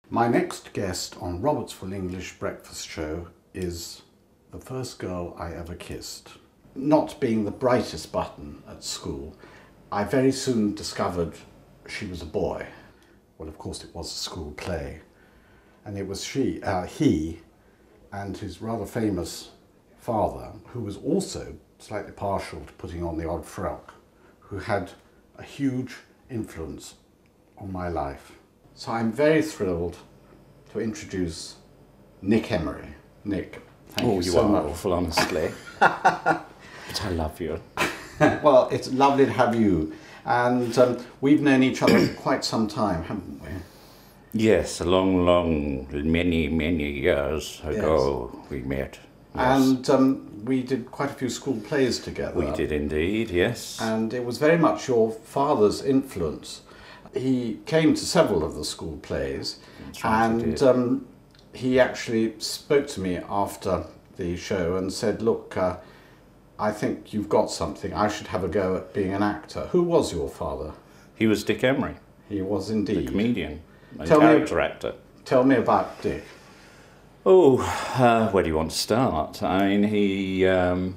My next guest on Robert's Full English Breakfast Show is the first girl I ever kissed. Not being the brightest button at school, I very soon discovered she was a boy. Well, of course it was a school play. And it was he and his rather famous father, who was also slightly partial to putting on the odd frock, who had a huge influence on my life. So I'm very thrilled to introduce Nick Emery. Nick, thank you so much. Oh, you are awful, honestly. But I love you. Well, it's lovely to have you. And we've known each other for quite some time, haven't we? Yes, a long, many years ago we met. Yes. And we did quite a few school plays together. We did indeed, yes. And it was very much your father's influence. He came to several of the school plays, and he actually spoke to me after the show and said, look, I think you've got something. I should have a go at being an actor. Who was your father? He was Dick Emery. He was indeed. The comedian and character actor. Tell me about Dick. Oh, where do you want to start? I mean,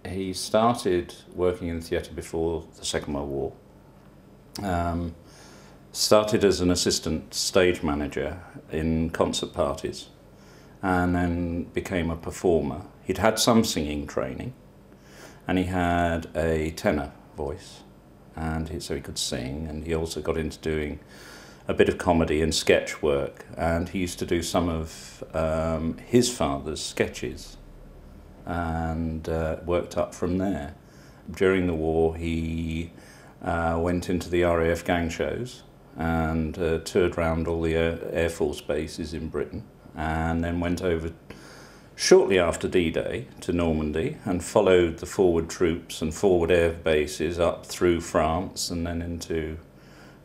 he started working in theatre before the Second World War. Started as an assistant stage manager in concert parties and then became a performer. He'd had some singing training and he had a tenor voice, and so he could sing, and he also got into doing a bit of comedy and sketch work, and he used to do some of his father's sketches and worked up from there. During the war he went into the RAF gang shows and toured around all the Air Force bases in Britain, and then went over shortly after D-Day to Normandy and followed the forward troops and forward air bases up through France and then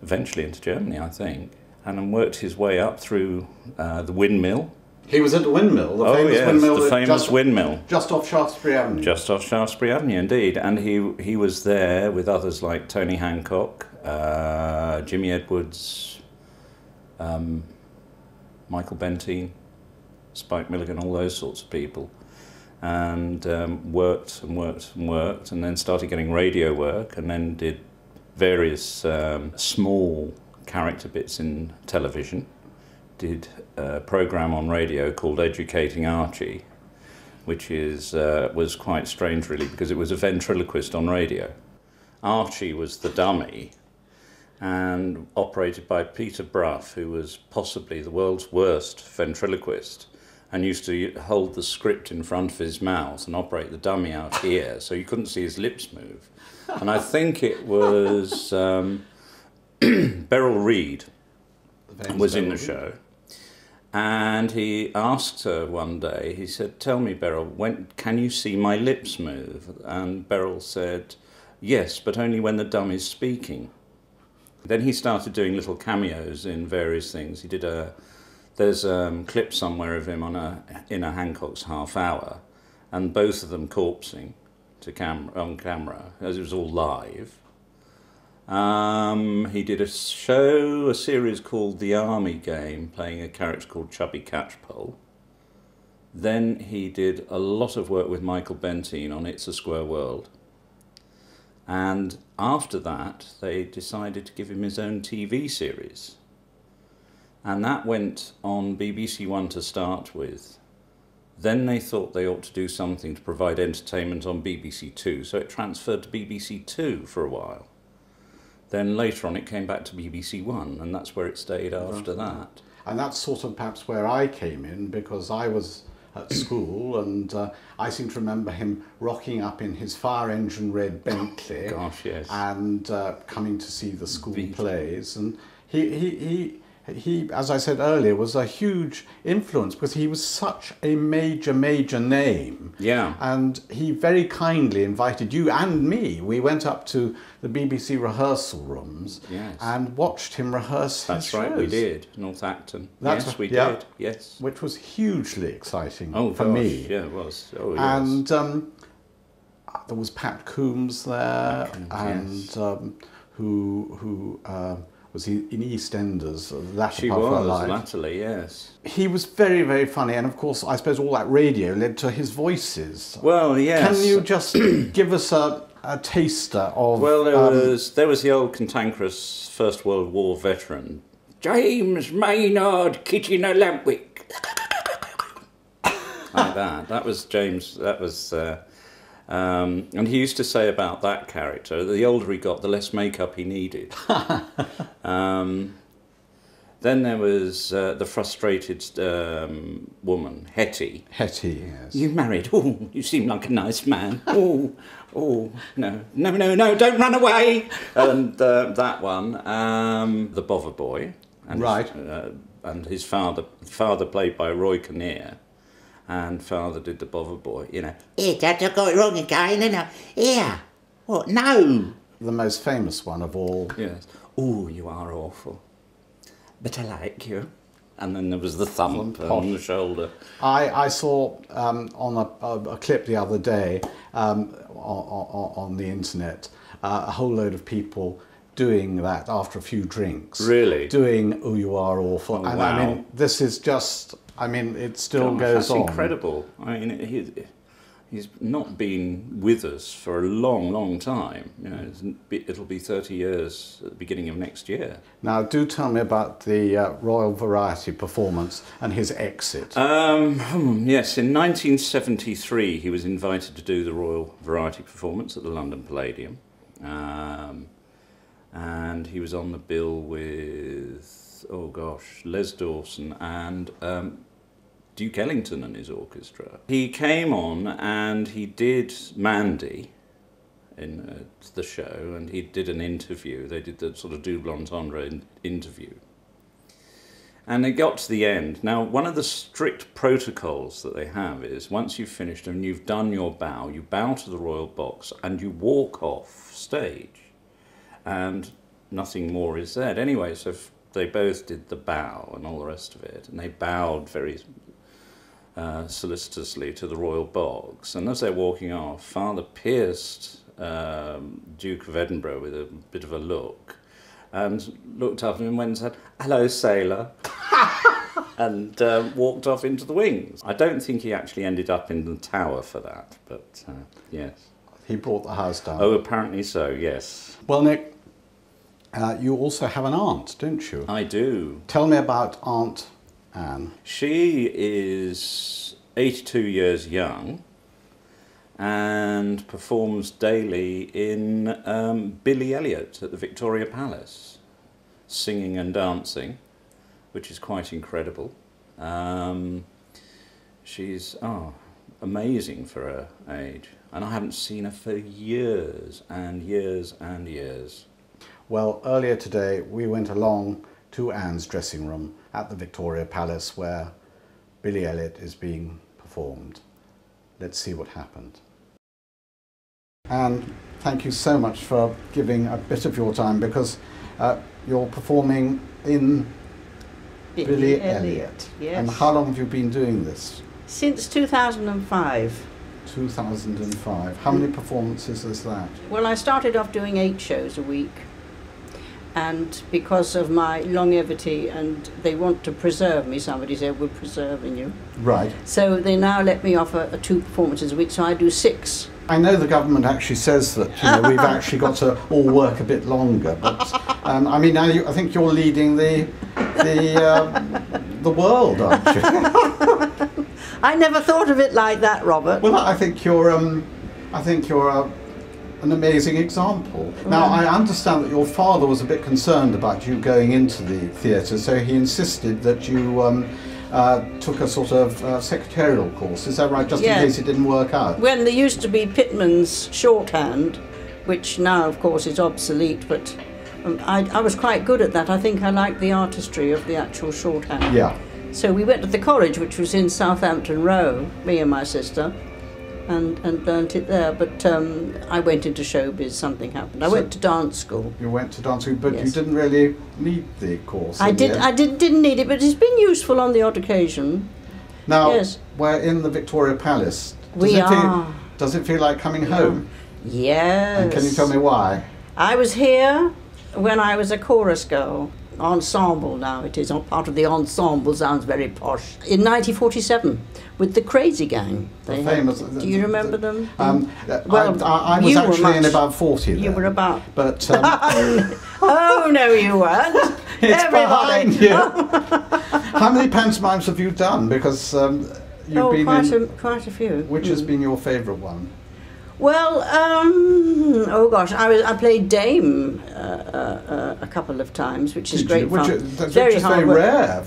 eventually into Germany, I think, and then worked his way up through the windmill. He was at the windmill, the famous windmill. The famous windmill. Just off Shaftesbury Avenue. Just off Shaftesbury Avenue, indeed. And he was there with others like Tony Hancock, Jimmy Edwards, Michael Benteen, Spike Milligan, all those sorts of people, and worked and then started getting radio work, and then did various small character bits in television. Did a programme on radio called Educating Archie, which was quite strange really, because it was a ventriloquist on radio. Archie was the dummy and operated by Peter Brough, who was possibly the world's worst ventriloquist, and used to hold the script in front of his mouth and operate the dummy out here, so you couldn't see his lips move. And I think it was Beryl Reid was in the show, and he asked her one day, he said, "Tell me, Beryl, when can you see my lips move?" And Beryl said, "Yes, but only when the dummy's speaking." Then he started doing little cameos in various things. He did there's a clip somewhere of him in a Hancock's Half Hour, and both of them corpsing on camera, as it was all live. He did a series called The Army Game, playing a character called Chubby Catchpole. Then he did a lot of work with Michael Benteen on It's a Square World. And after that, they decided to give him his own TV series. And that went on BBC One to start with. Then they thought they ought to do something to provide entertainment on BBC Two, so it transferred to BBC Two for a while. Then later on it came back to BBC One, and that's where it stayed after that. And that's sort of perhaps where I came in, because I was at school, and I seem to remember him rocking up in his fire engine red Bentley. Gosh, yes. And coming to see the school plays. And he, as I said earlier, was a huge influence because he was such a major name. Yeah. And he very kindly invited you and me. We went up to the BBC rehearsal rooms and watched him rehearse his shows. That's right, we did. North Acton. Yes, we did. Yes. Which was hugely exciting for gosh, me. Yeah, it was. Oh, yes. And there was Pat Coombs there, who was he in EastEnders, the latter She part of her was, life. latterly, yes. He was very, very funny, and of course, I suppose all that radio led to his voices. Well, yes. Can you just give us a taster of... Well, there was the old cantankerous First World War veteran, James Maynard Kitchener-Lampwick. Like that. That was James. That was... and he used to say about that character, the older he got, the less makeup he needed. Then there was the frustrated woman, Hetty. Hetty, yes. You married? Oh, you seem like a nice man. Oh, no, don't run away. And that one, the Bother Boy. And right. And his father played by Roy Kinnear. And father did the Bother Boy, you know. Here, Dad, I got it wrong again, and here. What? No. The most famous one of all. Yes. Oh, you are awful. But I like you. And then there was the thump on the shoulder. I saw on a clip the other day on the internet a whole load of people doing that after a few drinks. Really? Doing "Oh, you are awful." Oh, and wow. I mean, this is just. I mean, it still goes on. That's incredible. I mean, he's not been with us for a long, long time. You know, it'll be 30 years at the beginning of next year. Now, do tell me about the Royal Variety performance and his exit. Yes, in 1973 he was invited to do the Royal Variety performance at the London Palladium. And he was on the bill with, oh gosh, Les Dawson and Duke Ellington and his orchestra. He came on and he did Mandy in the show, and he did an interview. They did the sort of double entendre interview. And they got to the end. Now, one of the strict protocols that they have is once you've finished and you've done your bow, you bow to the royal box and you walk off stage. And nothing more is said. Anyway, so they both did the bow and all the rest of it, and they bowed very solicitously to the royal box. And as they're walking off, Father pierced Duke of Edinburgh with a bit of a look, and looked up at him and went and said, "Hello, sailor," and walked off into the wings. I don't think he actually ended up in the tower for that, but yes. He brought the house down. Oh, apparently so, yes. Well, Nick, you also have an aunt, don't you? I do. Tell me about Aunt Anne. She is 82 years young and performs daily in Billy Elliot at the Victoria Palace, singing and dancing, which is quite incredible. She's amazing for her age, and I haven't seen her for years and years and years. Well, earlier today we went along to Anne's dressing room at the Victoria Palace where Billy Elliot is being performed. Let's see what happened. Anne, thank you so much for giving a bit of your time, because you're performing in Billy Elliot. Yes. And how long have you been doing this? Since 2005. 2005. How many performances is that? Well, I started off doing 8 shows a week, and because of my longevity, and they want to preserve me, somebody said, "We're preserving you." Right. So they now let me offer 2 performances a week, so I do 6. I know the government actually says that we've actually got to all work a bit longer, but I mean, now I think you're leading the world, aren't you? I never thought of it like that, Robert. Well, I think you're an amazing example. Now, I understand that your father was a bit concerned about you going into the theatre, so he insisted that you took a sort of secretarial course. Is that right? Just in case it didn't work out. When there used to be Pitman's shorthand, which now, of course, is obsolete, but I was quite good at that. I think I liked the artistry of the actual shorthand. Yeah. So we went to the college, which was in Southampton Row, me and my sister, and learnt it there. But I went into showbiz, something happened. I went to dance school. You went to dance school, but Yes. you didn't really need the course. I didn't need it, but it's been useful on the odd occasion. Now, Yes. we're in the Victoria Palace. Does it feel like coming home? Yes. And can you tell me why? I was here when I was a chorus girl. Ensemble now it is, part of the ensemble, sounds very posh. In 1947, with the Crazy Gang. They famous. do you remember them? Well, I was actually in about 40 then. You were about... But, oh, no, you weren't. it's Everybody. behind you. How many pantomimes have you done? Because you've been quite a few. Which has been your favourite one? Well, oh gosh, I played Dame a couple of times, which is great fun. Which is very rare,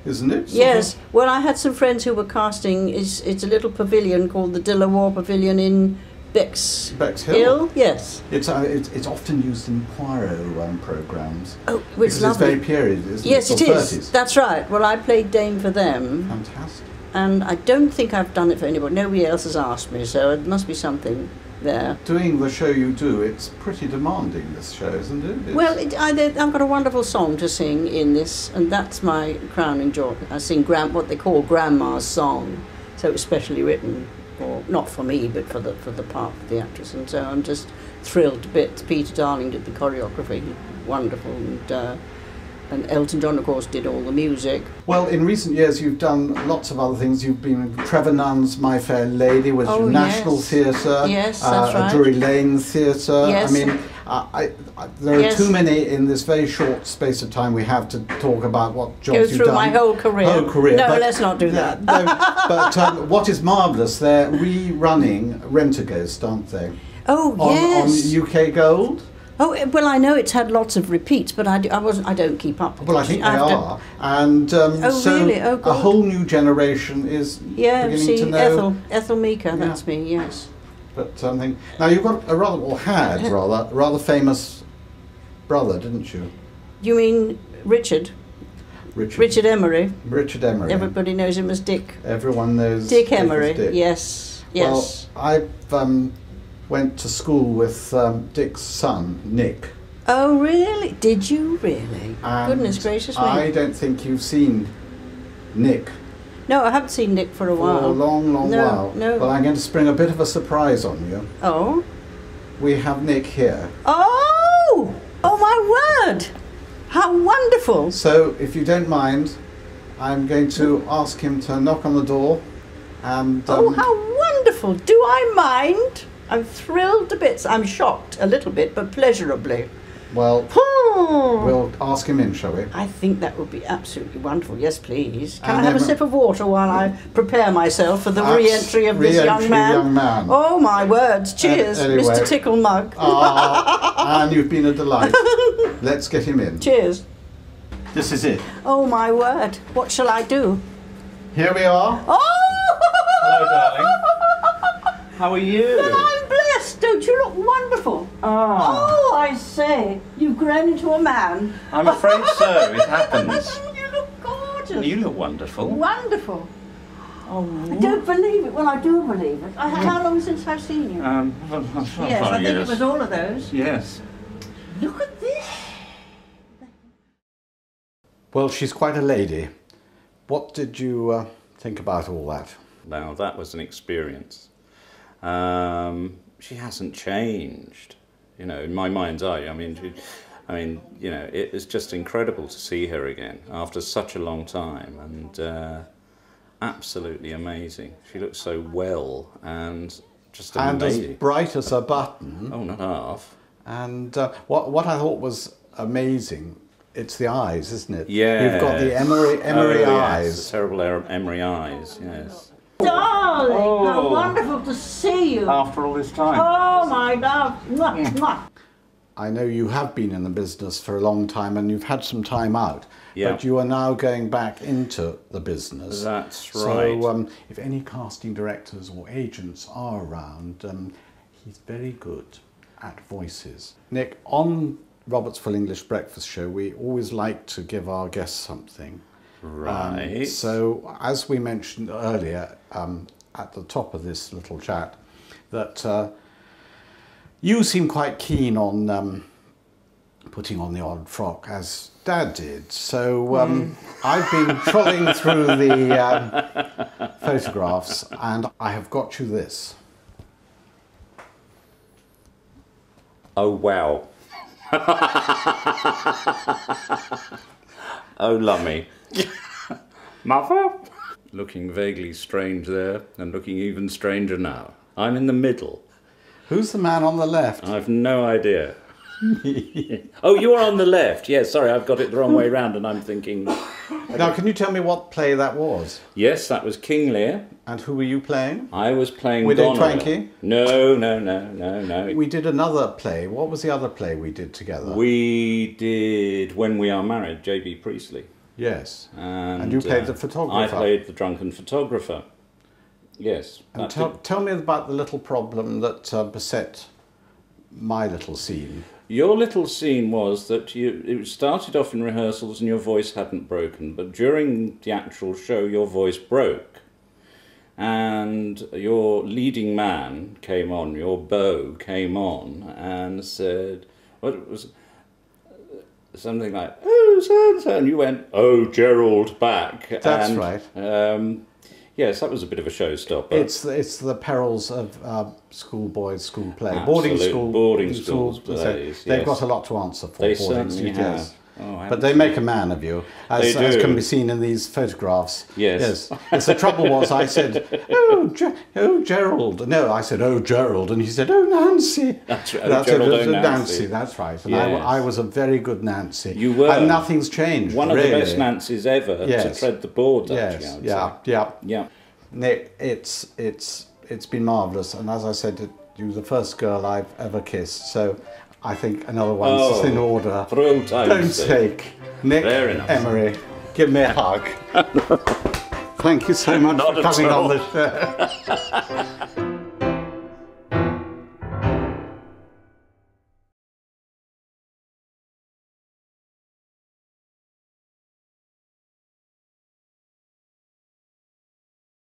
isn't it? Yes. Well, I had some friends who were casting. It's a little pavilion called the Dillawar Pavilion in Bexhill. Yes. It's often used in Poirot programmes. Oh, which is lovely. It's very period, isn't it? Yes, it is. 30s. That's right. Well, I played Dame for them. Fantastic. And I don't think I've done it for anybody. Nobody else has asked me, so it must be something there. Doing the show you do, it's pretty demanding, this show, isn't it? Well, I've got a wonderful song to sing in this, and that's my crowning joy. I sing what they call Grandma's song, so it's specially written, or not for me, but for the part of the actress, and so I'm just thrilled to bits. Peter Darling did the choreography, wonderful, and Elton John, of course, did all the music. Well, in recent years, you've done lots of other things. You've been in Trevor Nunn's My Fair Lady, which is National Theatre. Yes, that's right. Drury Lane Theatre. Yes. I mean, there are too many in this very short space of time we have to talk about what jobs you've done. Go through my whole career. No, but, let's not do that. No, but what is marvellous, they're rerunning Rentaghost, aren't they? Oh, yes. On UK Gold. Oh, well, I know it's had lots of repeats, but I don't keep up with it. Well, I think they are. And really? Oh, a whole new generation is beginning to know. Ethel Meeker, that's me, yes. But now you've got a rather famous brother, didn't you? You mean Richard? Richard Emery. Richard Emery. Everybody knows him as Dick. Everyone knows Dick Emery. Dick. Yes. Well, I've went to school with Dick's son, Nick. Oh, really? Did you really? And goodness gracious me. I don't think you've seen Nick. No, I haven't seen Nick for a while. For a long while. No. Well, I'm going to spring a bit of a surprise on you. Oh? We have Nick here. Oh! Oh, my word! How wonderful! So, if you don't mind, I'm going to ask him to knock on the door and... oh, how wonderful! Do I mind? I'm thrilled to bits. I'm shocked a little bit, but pleasurably. Well, we'll ask him in, shall we? I think that would be absolutely wonderful. Yes, please. Can I have a sip of water while I prepare myself for the re-entry of this young man? Oh, my words. Cheers, anyway. Mr. Tickle Mug. And you've been a delight. Let's get him in. Cheers. This is it. Oh, my word. What shall I do? Here we are. Oh! Hello, darling. How are you? Well, I'm blessed. Don't you look wonderful? Oh, I say. You've grown into a man. I'm afraid so. It happens. You look gorgeous. You look wonderful. Wonderful. Oh. I don't believe it. Well, I do believe it. How long since I've seen you? Yes, I think it was all of those. Yes. Look at this. Well, she's quite a lady. What did you think about all that? Now, that was an experience. She hasn't changed, you know, in my mind's eye. I mean, you know, it was just incredible to see her again after such a long time, and absolutely amazing. She looks so well and just amazing. And as bright as a button. Oh, not half. And what I thought was amazing, it's the eyes, isn't it? Yeah. You've got the Emery eyes. Yes, the terrible Emery eyes, yes. Darling, how wonderful to see you. After all this time. Oh, my love. Mwah, mwah. I know you have been in the business for a long time and you've had some time out, yeah. but you are now going back into the business. That's right. So if any casting directors or agents are around, he's very good at voices. Nick, on Robert's Full English Breakfast Show, we always like to give our guests something. Right. So, as we mentioned earlier at the top of this little chat, that you seem quite keen on putting on the odd frock, as Dad did. So I've been trolling through the photographs, and I have got you this. Oh, wow. Oh, lummy. Mother? Looking vaguely strange there, and looking even stranger now. I'm in the middle. Who's the man on the left? I've no idea. Oh, you're on the left. Yes, sorry, I've got it the wrong way round, and I'm thinking... Now, can you tell me what play that was? Yes, that was King Lear. And who were you playing? I was playing Widow Donna. Twankey? No. We did another play. What was the other play we did together? We did When We Are Married, J.B. Priestley. Yes. And you played the photographer. I played the drunken photographer. Yes. And tell me about the little problem that beset my little scene. Your little scene was that it started off in rehearsals and your voice hadn't broken, but during the actual show your voice broke. And your leading man came on, your beau came on and said, what it was, something like, oh, so-and-so, and you went, oh, Gerald, back. That's right. Yes, that was a bit of a showstopper. It's the perils of schoolboys' school play. Absolute boarding schools plays. yes. They've got a lot to answer for. They boarding certainly studios. have. Oh, but they make a man of you, as can be seen in these photographs. Yes. Yes, the trouble was I said, oh, Gerald. No, I said, oh, Gerald. And he said, oh, Nancy. That's right. Gerald, Nancy, that's right. And yes. I was a very good Nancy. You were. And nothing's changed, One really. of the best Nancys ever to tread the boards, yes. actually, I would say. Yeah. Nick, it's been marvellous. And as I said, you were the first girl I've ever kissed. So I think another one's in order. For all time's sake. Nick, Emery, give me a hug. Thank you so much for coming on the show.